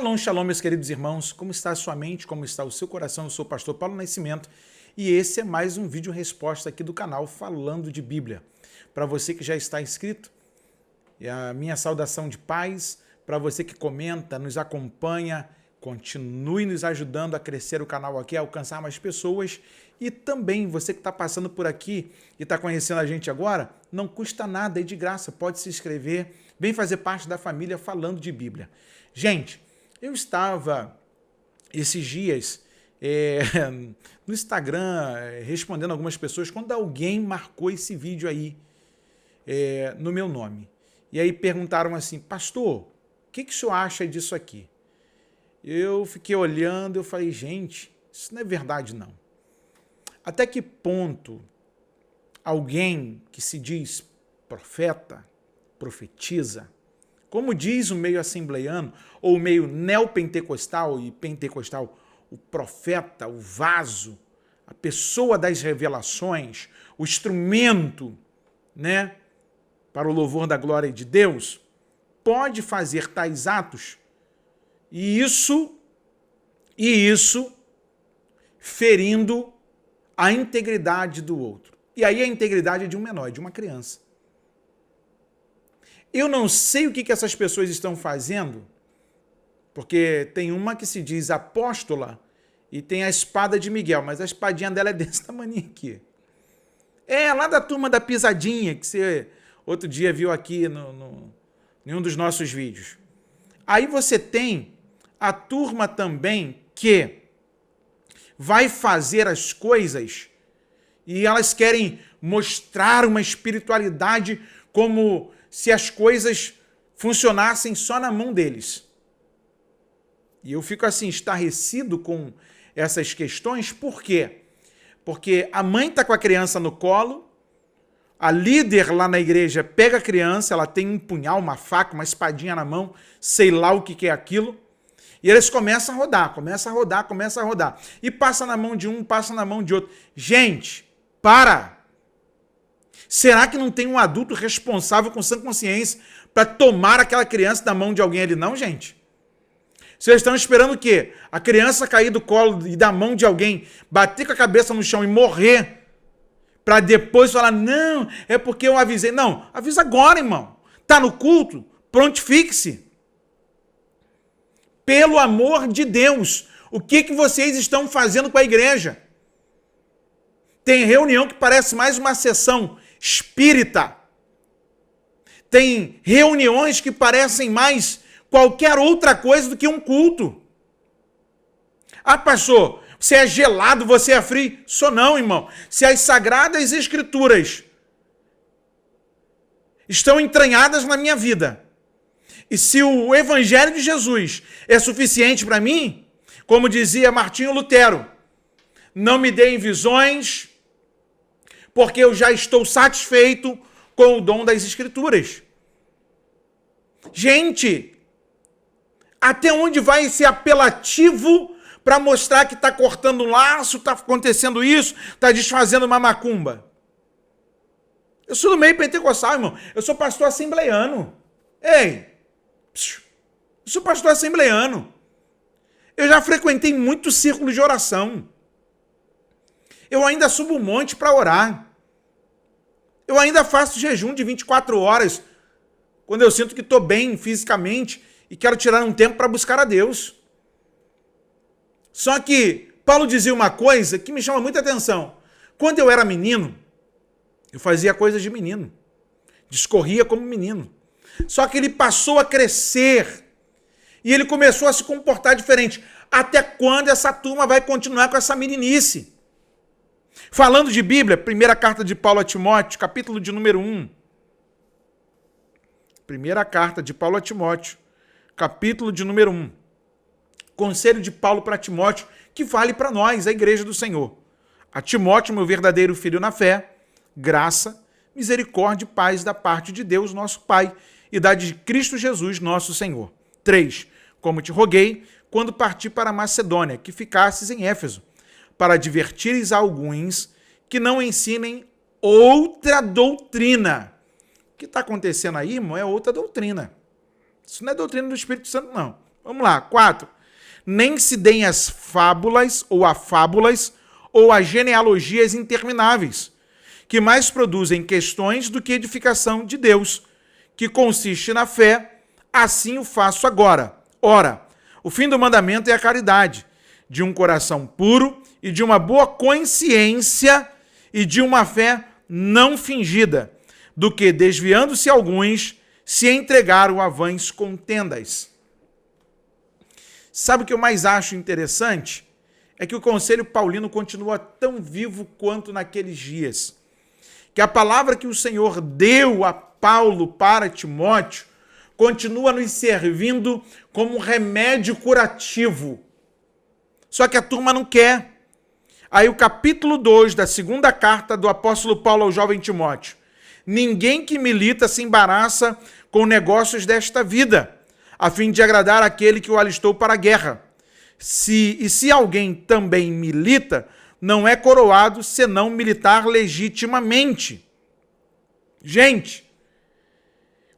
Shalom, shalom, meus queridos irmãos. Como está a sua mente? Como está o seu coração? Eu sou o pastor Paulo Nascimento e esse é mais um vídeo resposta aqui do canal falando de Bíblia. Para você que já está inscrito, a minha saudação de paz. Para você que comenta, nos acompanha, continue nos ajudando a crescer o canal aqui, a alcançar mais pessoas. E também você que está passando por aqui e está conhecendo a gente agora, não custa nada, é de graça, pode se inscrever, vem fazer parte da família falando de Bíblia. Gente, eu estava esses dias no Instagram respondendo algumas pessoas quando alguém marcou esse vídeo aí no meu nome. E aí perguntaram assim, pastor, o que o senhor acha disso aqui? Eu fiquei olhando, eu falei, gente, isso não é verdade não. Até que ponto alguém que se diz profeta, profetiza, como diz o meio assembleiano, ou o meio neopentecostal e pentecostal, o profeta, o vaso, a pessoa das revelações, o instrumento, né, para o louvor da glória de Deus, pode fazer tais atos e isso ferindo a integridade do outro. E aí a integridade é de um menor, de uma criança. Eu não sei o que essas pessoas estão fazendo, porque tem uma que se diz apóstola e tem a espada de Miguel, mas a espadinha dela é desse tamanho aqui. É lá da turma da pisadinha, que você outro dia viu aqui em um dos nossos vídeos. Aí você tem a turma também que vai fazer as coisas e elas querem mostrar uma espiritualidade como se as coisas funcionassem só na mão deles. E eu fico assim, estarrecido com essas questões, por quê? Porque a mãe está com a criança no colo, a líder lá na igreja pega a criança, ela tem um punhal, uma faca, uma espadinha na mão, sei lá o que é aquilo, e eles começam a rodar, e passa na mão de um, passa na mão de outro. Gente, para! Será que não tem um adulto responsável com sã consciência para tomar aquela criança da mão de alguém ali, não, gente? Vocês estão esperando o quê? A criança cair do colo e da mão de alguém, bater com a cabeça no chão e morrer, para depois falar, não, é porque eu avisei. Não, avisa agora, irmão. Está no culto? Prontifique-se. Pelo amor de Deus, o que vocês estão fazendo com a igreja? Tem reunião que parece mais uma sessão espírita. Tem reuniões que parecem mais qualquer outra coisa do que um culto. Ah, pastor, você é gelado, você é frio? Sou não, irmão. Se as sagradas escrituras estão entranhadas na minha vida, e se o evangelho de Jesus é suficiente para mim, como dizia Martinho Lutero, não me deem visões, porque eu já estou satisfeito com o dom das escrituras. Gente, até onde vai esse apelativo para mostrar que está cortando um laço, está acontecendo isso, está desfazendo uma macumba? Eu sou do meio pentecostal, irmão. Eu sou pastor assembleiano. Ei, eu sou pastor assembleiano. Eu já frequentei muito círculo de oração. Eu ainda subo um monte para orar. Eu ainda faço jejum de 24 horas, quando eu sinto que estou bem fisicamente e quero tirar um tempo para buscar a Deus. Só que Paulo dizia uma coisa que me chama muita atenção. Quando eu era menino, eu fazia coisas de menino. Discorria como menino. Só que ele passou a crescer e ele começou a se comportar diferente. Até quando essa turma vai continuar com essa meninice? Falando de Bíblia, primeira carta de Paulo a Timóteo, capítulo de número 1. Primeira carta de Paulo a Timóteo, capítulo de número 1. Conselho de Paulo para Timóteo, que vale para nós, a igreja do Senhor. A Timóteo, meu verdadeiro filho na fé, graça, misericórdia e paz da parte de Deus, nosso Pai, e da de Cristo Jesus, nosso Senhor. 3. Como te roguei, quando parti para a Macedônia, que ficasses em Éfeso, para advertires a alguns que não ensinem outra doutrina. O que está acontecendo aí, irmão, é outra doutrina. Isso não é doutrina do Espírito Santo, não. Vamos lá, 4. Nem se deem as fábulas ou a fábulas ou a genealogias intermináveis, que mais produzem questões do que edificação de Deus, que consiste na fé, assim o faço agora. Ora, o fim do mandamento é a caridade, de um coração puro e de uma boa consciência e de uma fé não fingida, do que, desviando-se alguns, se entregaram a vãs contendas. Sabe o que eu mais acho interessante? É que o conselho paulino continua tão vivo quanto naqueles dias. Que a palavra que o Senhor deu a Paulo para Timóteo continua nos servindo como um remédio curativo. Só que a turma não quer. Aí o capítulo 2 da segunda carta do apóstolo Paulo ao jovem Timóteo. Ninguém que milita se embaraça com negócios desta vida, a fim de agradar aquele que o alistou para a guerra. Se alguém também milita, não é coroado senão militar legitimamente. Gente,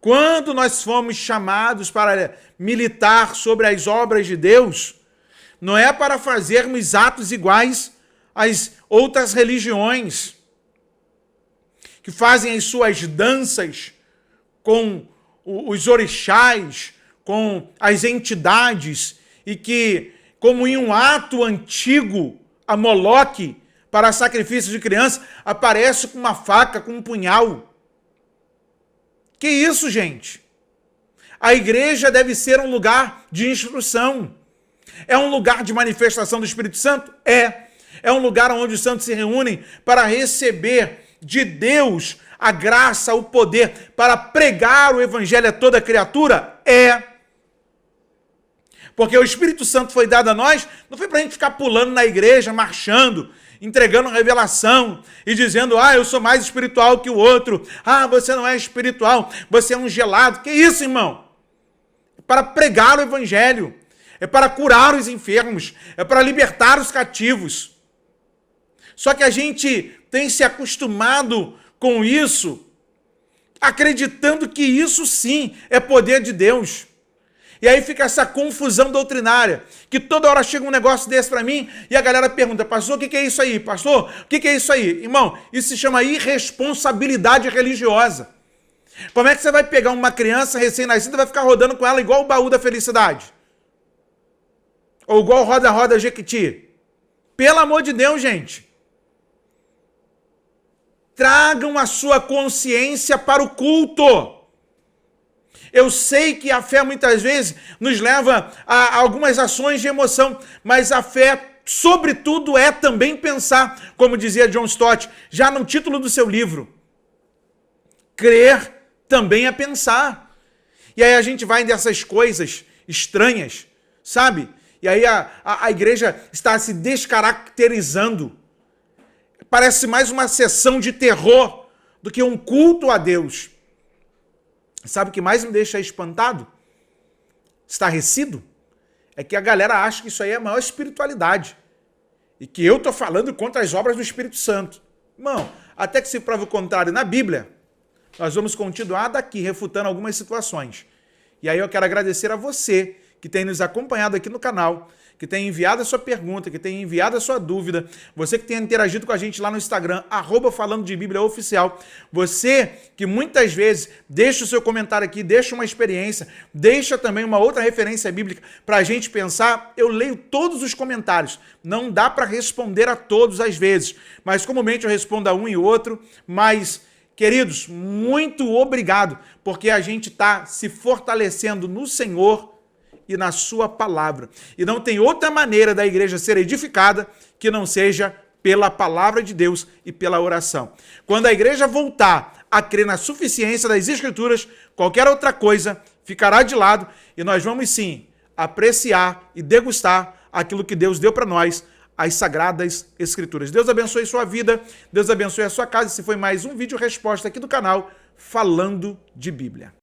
quando nós fomos chamados para militar sobre as obras de Deus, não é para fazermos atos iguais às outras religiões, que fazem as suas danças com os orixás, com as entidades, e que, como em um ato antigo a Moloque, para sacrifício de criança, aparece com uma faca, com um punhal. Que isso, gente? A igreja deve ser um lugar de instrução. É um lugar de manifestação do Espírito Santo? É um lugar onde os santos se reúnem para receber de Deus a graça, o poder, para pregar o evangelho a toda criatura? Porque o Espírito Santo foi dado a nós, não foi para a gente ficar pulando na igreja, marchando, entregando revelação e dizendo, eu sou mais espiritual que o outro, você não é espiritual, você é um gelado. Que isso, irmão? É para pregar o evangelho, é para curar os enfermos, é para libertar os cativos. Só que a gente tem se acostumado com isso, acreditando que isso sim é poder de Deus. E aí fica essa confusão doutrinária, que toda hora chega um negócio desse para mim e a galera pergunta, pastor, o que é isso aí? Pastor, o que é isso aí? Irmão, isso se chama irresponsabilidade religiosa. Como é que você vai pegar uma criança recém-nascida e vai ficar rodando com ela igual o baú da felicidade? Ou igual roda-roda Jequiti? Pelo amor de Deus, gente. Tragam a sua consciência para o culto. Eu sei que a fé muitas vezes nos leva a algumas ações de emoção, mas a fé, sobretudo, é também pensar, como dizia John Stott, já no título do seu livro. Crer também é pensar. E aí a gente vai dessas coisas estranhas, sabe? E aí a igreja está se descaracterizando. Parece mais uma sessão de terror do que um culto a Deus. Sabe o que mais me deixa espantado? Estarrecido? É que a galera acha que isso aí é a maior espiritualidade. E que eu estou falando contra as obras do Espírito Santo. Irmão, até que se prove o contrário na Bíblia, nós vamos continuar daqui refutando algumas situações. E aí eu quero agradecer a você que tem nos acompanhado aqui no canal, que tem enviado a sua pergunta, que tem enviado a sua dúvida, você que tem interagido com a gente lá no Instagram, @falando de Bíblia oficial, você que muitas vezes deixa o seu comentário aqui, deixa uma experiência, deixa também uma outra referência bíblica para a gente pensar. Eu leio todos os comentários, não dá para responder a todos às vezes, mas comumente eu respondo a um e outro, mas... Queridos, muito obrigado, porque a gente está se fortalecendo no Senhor e na sua palavra. E não tem outra maneira da igreja ser edificada que não seja pela palavra de Deus e pela oração. Quando a igreja voltar a crer na suficiência das Escrituras, qualquer outra coisa ficará de lado e nós vamos sim apreciar e degustar aquilo que Deus deu para nós, as Sagradas Escrituras. Deus abençoe sua vida, Deus abençoe a sua casa. Esse foi mais um vídeo resposta aqui do canal Falando de Bíblia.